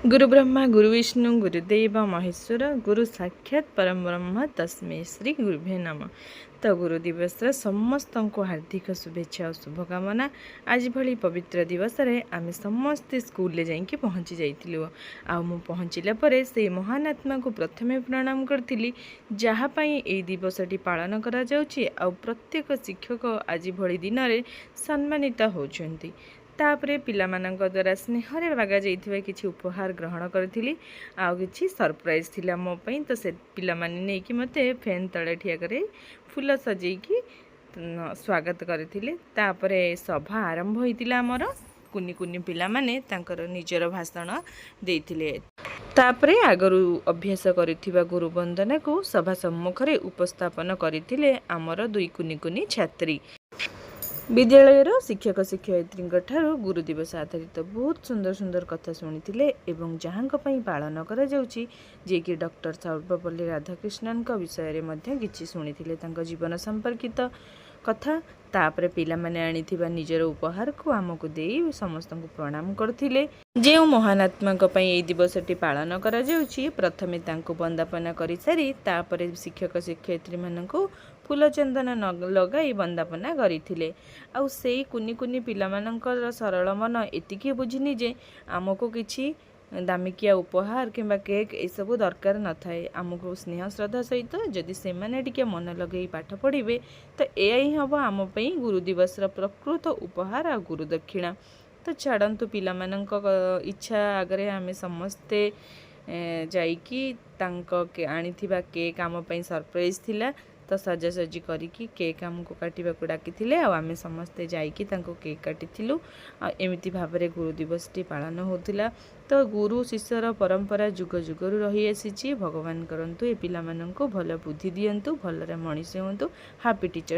गुरु ब्रह्मा गुरु विष्णु गुरुदेव महेश्वर गुरु साक्षात परम ब्रह्म तस्मै श्री गुरुभ्यो नमः। तो गुरु दिवस समस्त को हार्दिक शुभेच्छा और शुभकामना। आज भली पवित्र दिवस रे आमे समस्ते स्कूल जाइए पहुँची जाइलु। मु पहुँचला परे से महान आत्मा को प्रथमे प्रणाम करथिली जहाँपाई ए दिवसटी पालन करा जाउछि आ प्रत्येक शिक्षक आज भली दिन रे सम्मानित होउछन्ति। तापरे पिलामानंक द्वारा स्नेहरे बागा जाइथिबा किछि उपहार ग्रहण करथिली आ किछि सरप्राइज थिला मो पई। तो से पिलामाने नै कि मते फैन तळे ठिया करे फूल सजेई कि स्वागत करथिले। तापरे सभा आरंभ होइतिला। हमर कुनी कुनी पिलामाने तांकर निजर भाषण देइथिले। तापरे आगरु अभ्यास करिथिबा गुरु वंदना को सभा सम्मुखरे उपस्थापन करिथिले हमर दुई कुनी कुनी छात्री। विद्यालय शिक्षक शिक्षयित्री ठारू गुरु दिवस आधारित बहुत सुंदर सुंदर कथा शुणी एवं जहाँ पालन करा जाउछि जे कि डॉक्टर सर्वपल्ली राधाकृष्णन विषय में किसी शुणी जीवन संपर्कित कथा। तापरे पिला माने आनिथिबा निजर उपहार को आमको देई समस्त को प्रणाम करथिले। जे महान आत्मा ए दिवसटी पालन करा जाउछि प्रथमे तांको वंदना करि सारी तापरे शिक्षक शिक्षयित्री माननको फूल चंदन लगाई वंदना करथिले। आउ सेई कुनी कुनी पिला मानकर सरल मन एतिकी बुझिनी जे आमको किछि दामिकिया उपहार किंबा केक ए सब दरकार न थाए। आमको स्नेह श्रद्धा सहित जदि से माने टिके मन लगे पाठ पढ़िबे तो एया ही हम आम पई गुरु दिवस प्रकृत उपहार आ गुरु दक्षिणा। तो छाड़न्तु पिला मानक इच्छा आगरे आमे समस्ते जाइकी तांको आनिथिबा केक आम पई सरप्राइज थिला। तो सजासजी करिकी केक आमको काटिबा को डाकिथिले आ आमे समस्ते जाइकी तांको केक काटिथिलु। एमिति भाबरे गुरु दिवसटी पालन होतिला। तो गुरु शिष्यर परंपरा जुग जुगरु रही आसीची। भगवान करंतु ए पिला माननको भल बुद्धि दियंतु, भलरे मनीष होंतु। Happy teachers.